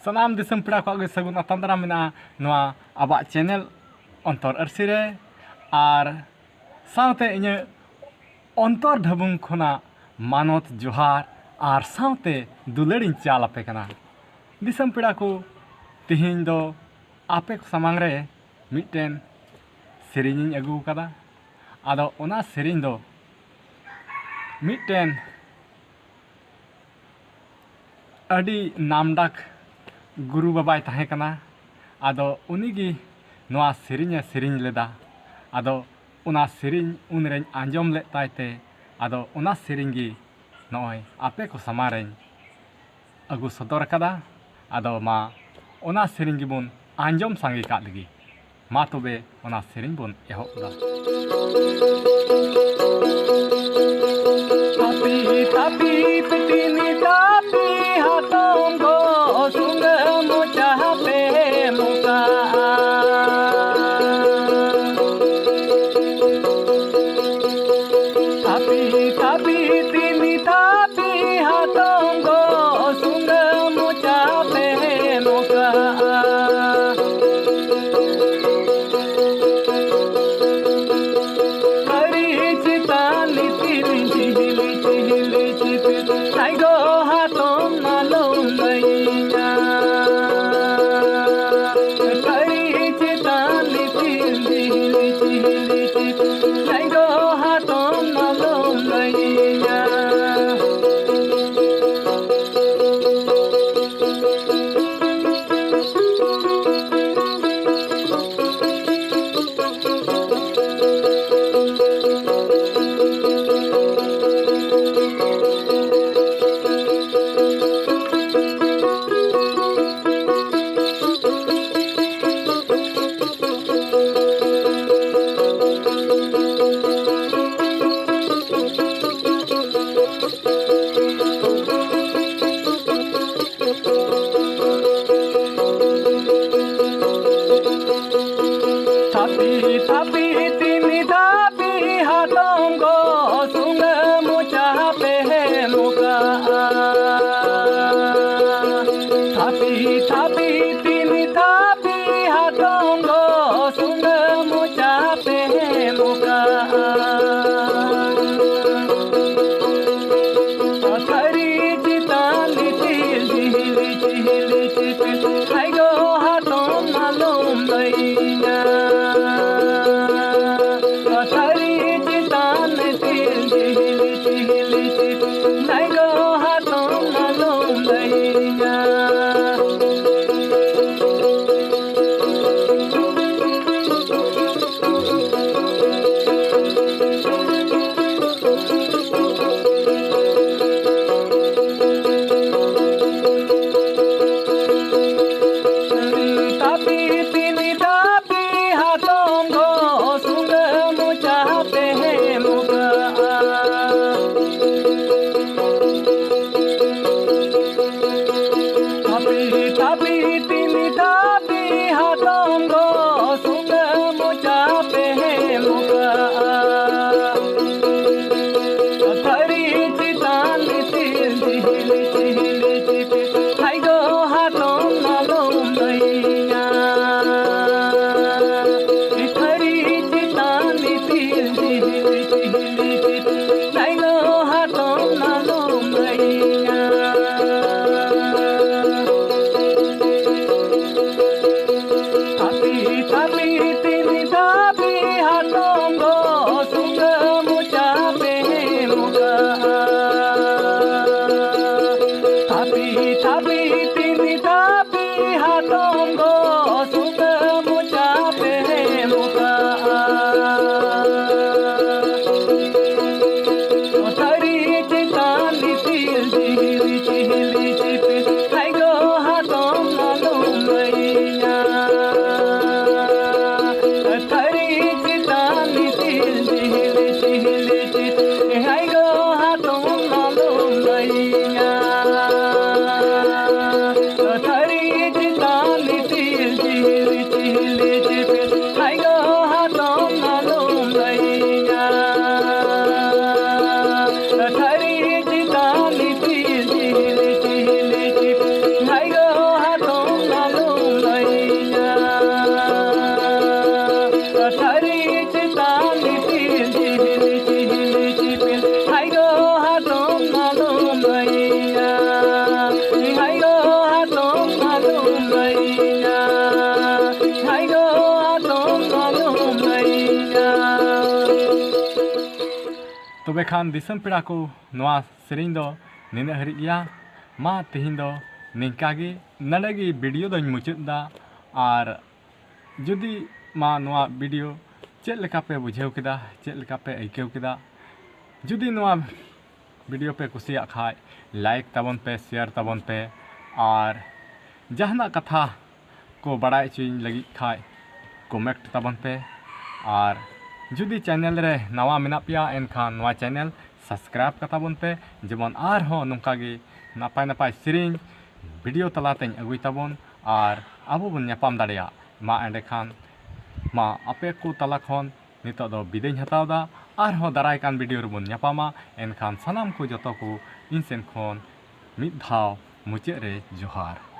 Sanam disem pira ko age sagun atandra mina noa abak channel ontor arsire ar saute inye ontor dhabung khona manot johar ar saute dulerin chala pe kana disem pira ko tihin do ape ko samang re mitten serigne agu kada ado ona serigne do mitten adi namdak guru babai tahe kana ado unigi noa serigne serigne leda ado una serigne unren anjom le taite ado una serigne gi noi ape ko samare agu sodor kada ado ma ona serigne gi bun anjom sangi ka lagi ma tobe ona serigne bun ehok da tapi tapi petini tapi hatom go sunga mocha pe muka tapi tini tapi hatom go sunga mocha pe muka hari cita litili I go hatom malum naiya hari cita litili I go hatom malum naiya ᱛᱚᱵᱮ ᱠᱷᱟᱱ ᱫᱤᱥᱚᱢ ᱯᱮᱲᱟ ᱠᱚ ᱱᱚᱣᱟ ᱥᱮᱨᱮᱧ ᱫᱚ ᱱᱤᱱᱟᱹᱜ ᱦᱟᱹᱨᱤᱡ ᱜᱮᱭᱟ ᱢᱟ ᱛᱮᱦᱮᱧ ᱫᱚ ᱱᱤᱝᱠᱟ ᱜᱮ ᱱᱚᱰᱮ ᱜᱮ ᱵᱷᱤᱰᱤᱭᱳ ᱫᱚᱧ ᱢᱩᱪᱟᱹᱫ ᱫᱟ ᱟᱨ ᱡᱩᱫᱤ ᱢᱟ ᱱᱚᱣᱟ ᱵᱷᱤᱰᱤᱭᱳ ᱪᱮᱫ ᱞᱮᱠᱟ ᱯᱮ ᱵᱩᱡᱷᱟᱹᱣ ᱠᱮᱫᱟ ᱪᱮᱫ ᱞᱮᱠᱟ ᱯᱮ ᱟᱹᱭᱠᱟᱹᱣ ᱠᱮᱫᱟ ᱡᱩᱫᱤ ᱱᱚᱣᱟ ᱵᱷᱤᱰᱤᱭᱳ ᱯᱮ ᱠᱩᱥᱤᱭᱟᱜ ᱠᱷᱟᱡ ᱞᱟᱭᱤᱠ ᱛᱟᱵᱚᱱ ᱯᱮ শেয়ার ᱛᱟᱵᱚᱱ ᱯᱮ ᱟᱨ ᱡᱟᱦᱟᱱᱟᱜ ᱠᱟᱛᱷᱟ को बड़ाई चुईन लगी खाय कमेंट तबन पे और जुदी चैनल रे नवा मेना पिया एनखान नवा चैनल सब्सक्राइब कताबन पे जेमन आर हो नोंका गे नापाय नापाय सेरिंग वीडियो तलाते अगुई तबन और आबो बन ᱧᱟᱯᱟᱢ दाड़िया मा एंडे खान मा आपे को तला खन नितो दो बिदाय हताव दा आर हो दाराय कान वीडियो रे बन ᱧᱟᱯᱟᱢᱟ एनखान सनाम को जतो को इन सेन खन मिद धाव मुचे रे जोहार।